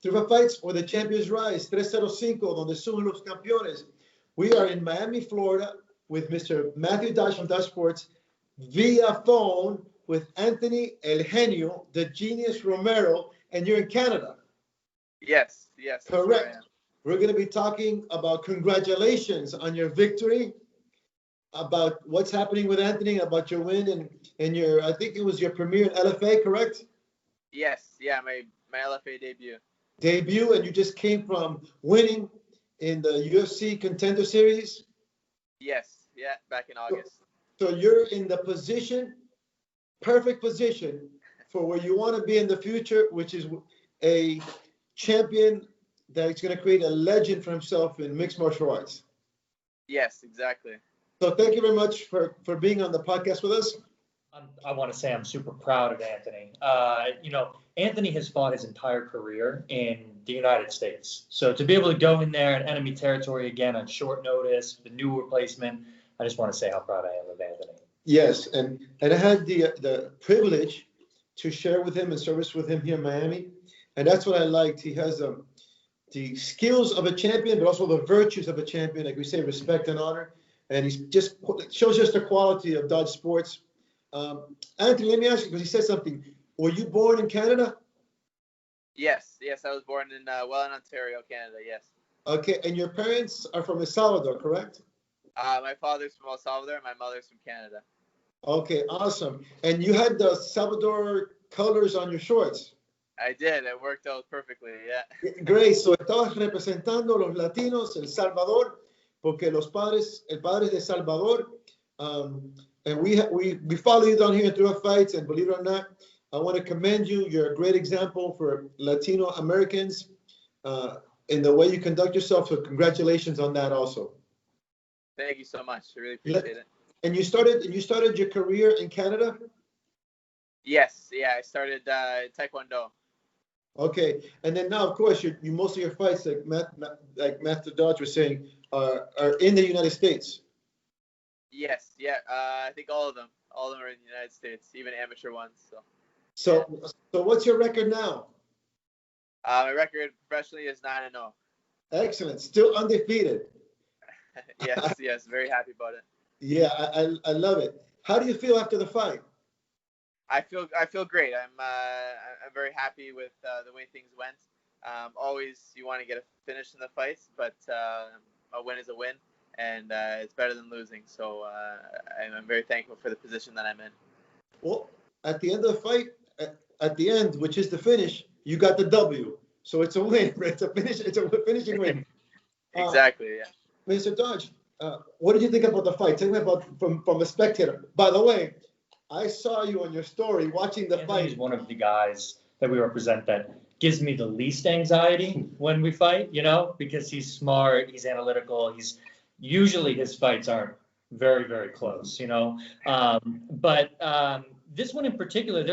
Triple Fights or the Champions Rise, 305, donde suben los campeones. We are in Miami, Florida, with Mr. Mathew Dodge from Dodge Sports, via phone with Anthony El Genio, the Genius Romero, and you're in Canada. Yes, that's where I Correct. am. We're going to be talking about congratulations on your victory, about what's happening with Anthony, about your win and your, I think it was your premiere in LFA, correct? Yes, my LFA debut. And you just came from winning in the UFC Contender Series. Yes, back in August. So you're in the perfect position for where you want to be in the future, which is a champion that's going to create a legend for himself in mixed martial arts. Yes, exactly. So thank you very much for being on the podcast with us. I want to say I'm super proud of Anthony. Anthony has fought his entire career in the United States. So to be able to go in there in enemy territory again on short notice, the new replacement, I just want to say how proud I am of Anthony. Yes, and I had the privilege to share with him and service with him here in Miami. And that's what I liked. He has the skills of a champion, but also the virtues of a champion, like we say, respect and honor. And he just shows us the quality of Dodge Sports. Anthony, let me ask you, because he said something. Were you born in Canada? Yes, I was born in Welland, Ontario, Canada, yes. Okay, and your parents are from El Salvador, correct? My father's from El Salvador, and my mother's from Canada. Okay, awesome. And you had the Salvador colors on your shorts. I did. It worked out perfectly, yeah. Great. So estabas representando a los latinos, El Salvador, porque el padre de Salvador, and we follow you down here through our fights, and believe it or not, I want to commend you. You're a great example for Latino Americans in the way you conduct yourself. So congratulations on that also. Thank you so much. I really appreciate it. And you started your career in Canada? Yes, I started Taekwondo. Okay, and then now, of course, you most of your fights, like Mathew Dodge was saying, are in the United States. Yes, I think all of them are in the United States, even amateur ones. So what's your record now? My record professionally is 9-0. Excellent, still undefeated. Yes, very happy about it. Yeah, I love it. How do you feel after the fight? I feel great. I'm very happy with the way things went. Always you want to get a finish in the fights, but a win is a win, and it's better than losing. So I'm very thankful for the position that I'm in. Well, at the end of the fight, at the end, which is the finish, you got the W. So it's a win. It's a finishing win. Exactly. Yeah. Mr. Dodge, what did you think about the fight? Tell me about from a spectator. By the way, I saw you on your story watching the fight. He's one of the guys that we represent that gives me the least anxiety when we fight, because he's smart, he's analytical, usually his fights aren't very, very close, but this one in particular,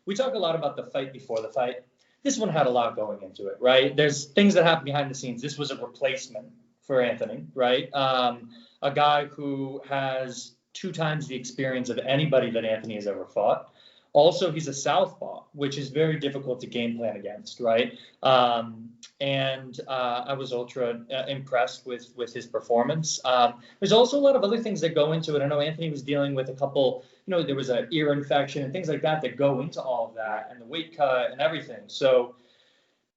we talk a lot about the fight before the fight. This one had a lot going into it, right? There's things that happen behind the scenes. This was a replacement for Anthony, right? A guy who has 2 times the experience of anybody that Anthony has ever fought. Also, he's a southpaw, which is very difficult to game plan against, right? And I was ultra impressed with his performance. There's also a lot of other things that go into it. I know Anthony was dealing with a couple, there was an ear infection and things like that go into all of that, and the weight cut and everything. So,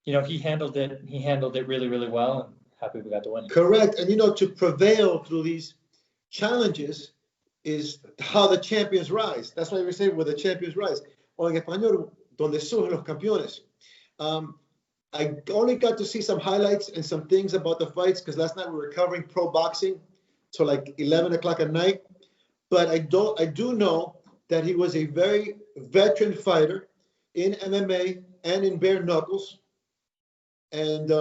he handled it really, really well, and happy we got to win. Correct. And, to prevail through these challenges is how the champions rise. That's why we say where the champions rise. O en español, donde surgen los campeones. I only got to see some highlights and some things about the fights because last night we were covering pro boxing till like 11 o'clock at night. But I do know that he was a very veteran fighter in MMA and in bare knuckles. And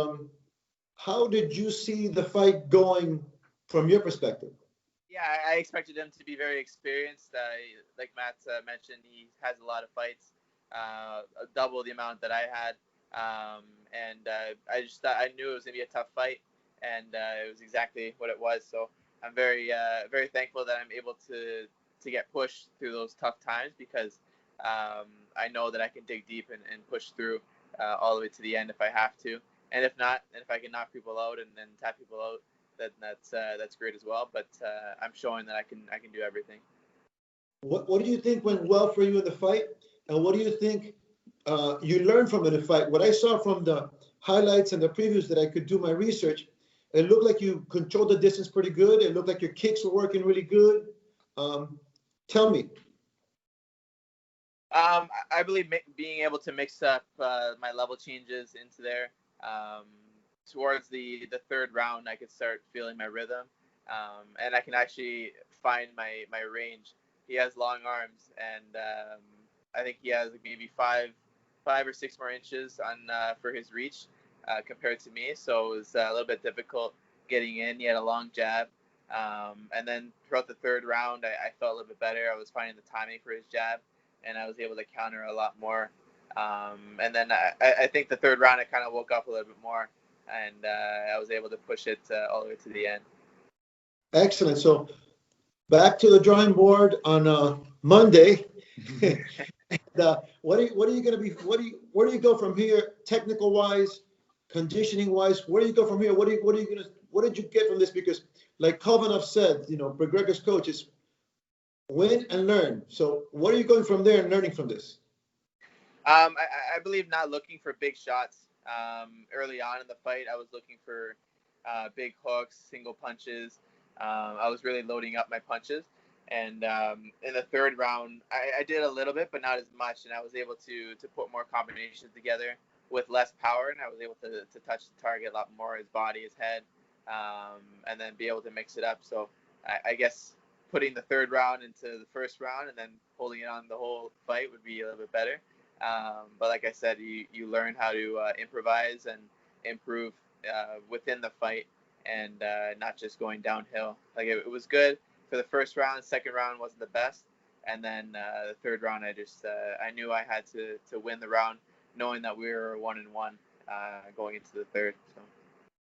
how did you see the fight going from your perspective? Yeah, I expected him to be very experienced. Like Matt mentioned, he has a lot of fights, double the amount that I had. And I just thought, I knew it was going to be a tough fight, and it was exactly what it was. So I'm very, very thankful that I'm able to get pushed through those tough times because I know that I can dig deep and push through. all the way to the end if I have to. And if not, and if I can knock people out and tap people out, then that's great as well. But I'm showing that I can do everything. What do you think went well for you in the fight, and what do you think you learned from it in the fight? What I saw from the highlights and the previews that I could do my research, it looked like you controlled the distance pretty good. It looked like your kicks were working really good. Tell me. I believe being able to mix up my level changes into there. Towards the third round, I could start feeling my rhythm, and I can actually find my range. He has long arms, and I think he has maybe five or 6 more inches on for his reach compared to me. So it was a little bit difficult getting in. He had a long jab, and then throughout the third round, I felt a little bit better. I was finding the timing for his jab, and I was able to counter a lot more. And then I think the third round, I kind of woke up a little bit more, and I was able to push it all the way to the end. Excellent. So back to the drawing board on Monday. And, what are you going to be? Where do you go from here, technical wise, conditioning wise? Where do you go from here? What did you get from this? Because like Kovanov said, McGregor's coach is win and learn. So what are you going from there and learning from this? I believe not looking for big shots. Early on in the fight, I was looking for big hooks, single punches. I was really loading up my punches. And in the third round, I did a little bit, but not as much. And I was able to put more combinations together with less power. And I was able to touch the target a lot more, his body, his head, and then be able to mix it up. So I guess putting the third round into the first round and then holding it on the whole fight would be a little bit better. But like I said, you learn how to improvise and improve within the fight and not just going downhill. Like it was good for the first round. Second round wasn't the best. And then the third round, I knew I had to win the round, knowing that we were 1-1 going into the third. So.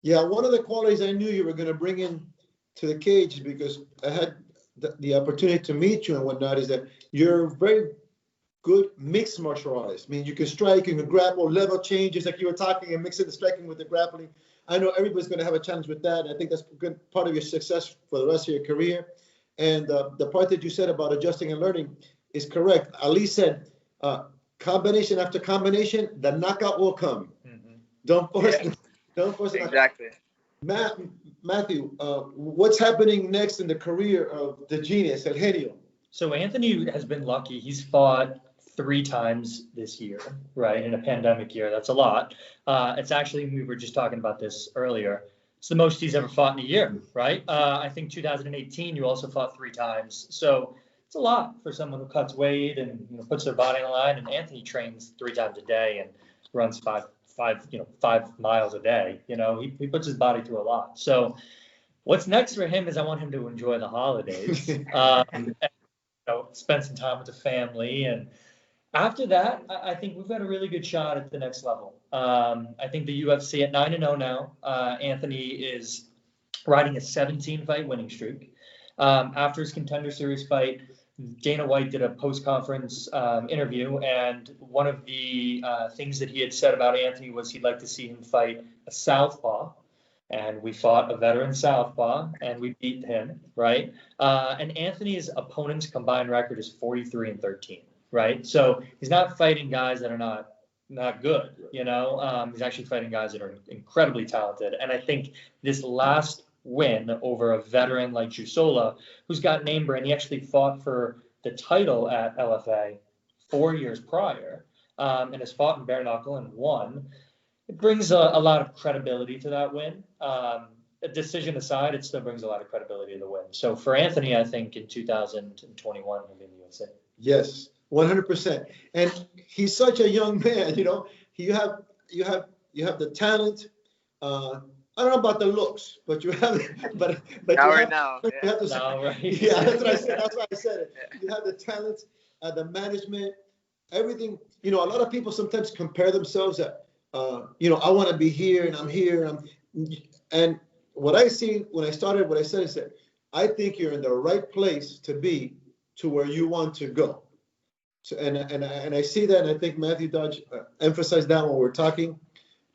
Yeah, one of the qualities I knew you were going to bring in to the cage, because I had the opportunity to meet you and whatnot, is that you're very good mixed martial artist. I mean, you can strike, you can grapple, level changes like you were talking, and mixing the striking with the grappling. I know everybody's going to have a challenge with that. I think that's a good part of your success for the rest of your career. And the part that you said about adjusting and learning is correct. Ali said, combination after combination, the knockout will come. Mm-hmm. Don't force it. Don't force it. Exactly. Mathew, what's happening next in the career of the genius, El Genio? So Anthony has been lucky. He's fought 3 times this year, right? In a pandemic year, that's a lot. It's actually, we were just talking about this earlier, it's the most he's ever fought in a year, right? I think 2018, you also fought 3 times. So it's a lot for someone who cuts weight and puts their body on the line. And Anthony trains 3 times a day and runs 5 miles a day. He puts his body through a lot. So what's next for him is I want him to enjoy the holidays, and, spend some time with the family. And after that, I think we've got a really good shot at the next level. I think the UFC at 9-0 now, Anthony is riding a 17-fight winning streak. After his Contender Series fight, Dana White did a post-conference interview, and one of the things that he had said about Anthony was he'd like to see him fight a southpaw. And we fought a veteran southpaw, and we beat him, right? And Anthony's opponent's combined record is 43-13, right? So he's not fighting guys that are not good, He's actually fighting guys that are incredibly talented. And I think this last win over a veteran like Jusola, who's got name brand, he actually fought for the title at LFA 4 years prior, and has fought in bare knuckle and won. It brings a lot of credibility to that win. A decision aside, it still brings a lot of credibility to the win. So for Anthony, I think in 2021 he'll be in the UFC. Yes, 100%. And he's such a young man. You have the talent. I don't know about the looks, but you have. But now. You have right? Yeah, that's what I said. That's why I said it. You have the talent, the management, everything. A lot of people sometimes compare themselves at. I want to be here and I'm here. And what I see when I started, what I said is that I think you're in the right place to be to where you want to go. So, and I see that, and I think Matthew Dodge emphasized that when we're talking.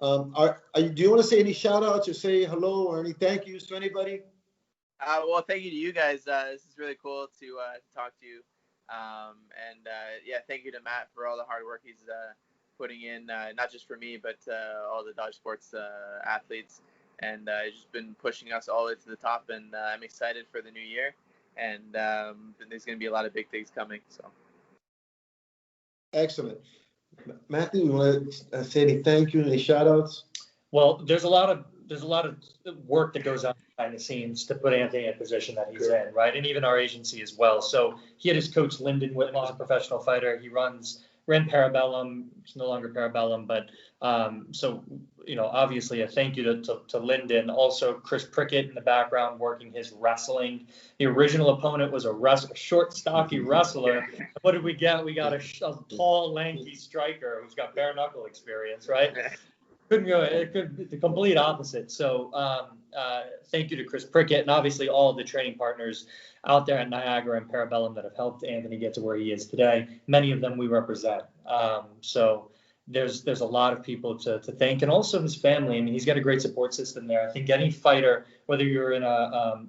Do you want to say any shout outs or say hello or any thank yous to anybody? Well, thank you to you guys. This is really cool to talk to you. Yeah, thank you to Matt for all the hard work he's putting in, not just for me, but all the Dodge Sports athletes. And he's just been pushing us all the way to the top. And I'm excited for the new year. And there's going to be a lot of big things coming. So. Excellent. Matthew, you want to say any thank you, any shout outs? Well, there's a lot of work that goes on behind the scenes to put Anthony in a position that he's in, right? And even our agency as well. So he had his coach Lyndon Whitman, who's a professional fighter. He ran Parabellum. It's no longer Parabellum, but so obviously a thank you to Lyndon. Also Chris Prickett in the background working his wrestling. The original opponent was a short, stocky wrestler. What did we get? We got a tall, lanky striker who's got bare knuckle experience, right? It could be the complete opposite. So thank you to Chris Prickett and obviously all of the training partners out there at Niagara and Parabellum that have helped Anthony get to where he is today. Many of them we represent. So there's a lot of people to thank, and also his family. I mean, he's got a great support system there. I think any fighter, whether you're in a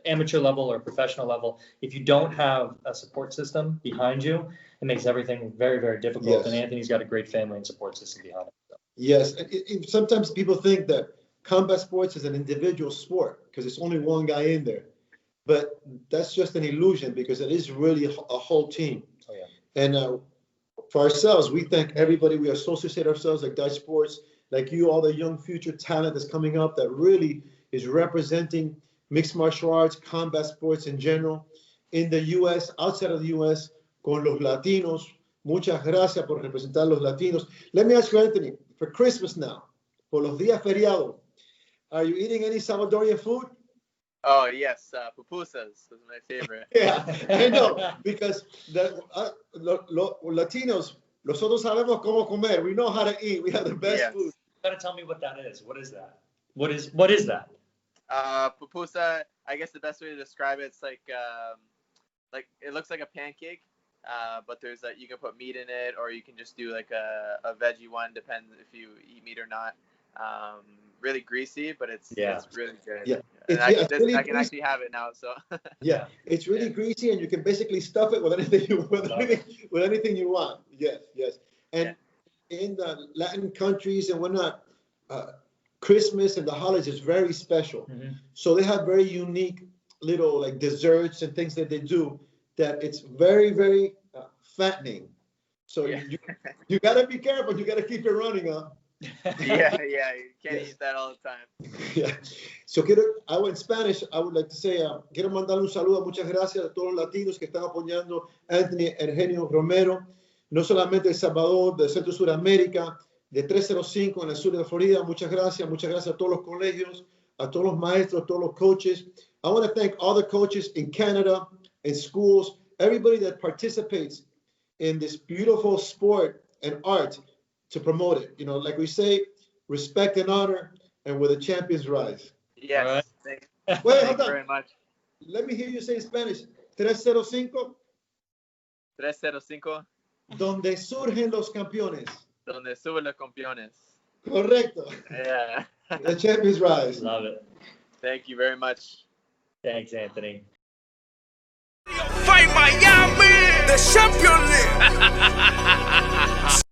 amateur level or professional level, if you don't have a support system behind you, it makes everything very, very difficult. Yes. And Anthony's got a great family and support system behind him. So. Yes. Sometimes people think that combat sports is an individual sport because it's only one guy in there. But that's just an illusion because it is really a whole team. Oh, yeah. And for ourselves, we thank everybody. We associate ourselves like Dodge Sports, like you, all the young future talent that's coming up that really is representing mixed martial arts, combat sports in general, in the U.S., outside of the U.S., con los Latinos. Muchas gracias por representar los Latinos. Let me ask you, Anthony, for Christmas now, por los días feriados, are you eating any Salvadorian food? Oh, yes, pupusas is my favorite. Yeah, I know, because Latinos, nosotros sabemos cómo comer. We know how to eat. We have the best food. You gotta tell me what that is. What is that? What is that? Pupusa, I guess the best way to describe it, it's like it looks like a pancake, but there's you can put meat in it, or you can just do like a veggie one, depends if you eat meat or not. Really greasy, but it's really good. Yeah. And I can actually have it now. So yeah, it's really greasy, and you can basically stuff it with anything you want. Yes. And in the Latin countries and whatnot, Christmas and the holidays is very special. Mm-hmm. So they have very unique little like desserts and things that they do that it's very, very fattening. So you gotta be careful. You gotta keep it running, huh? Yeah, you can't eat that all the time. Yeah. So in Spanish, I would like to say, quiero mandarle un saludo, muchas gracias a todos los latinos que están apoyando a Anthony Romero, no solamente de El Salvador, de Centro Suramérica, de 305 en el sur de Florida. Muchas gracias a todos los colegios, a todos los maestros, a todos los coaches. I want to thank all the coaches in Canada, in schools, everybody that participates in this beautiful sport and art to promote it. Like we say, respect and honor, and where the champions rise. Yes. Right. Thank you very much. Let me hear you say in Spanish. 305. 305. Donde surgen los campeones. Donde suben los campeones. Correcto. Yeah. The champions rise. Love it. Thank you very much. Thanks, Anthony. Fight Miami, the champion league.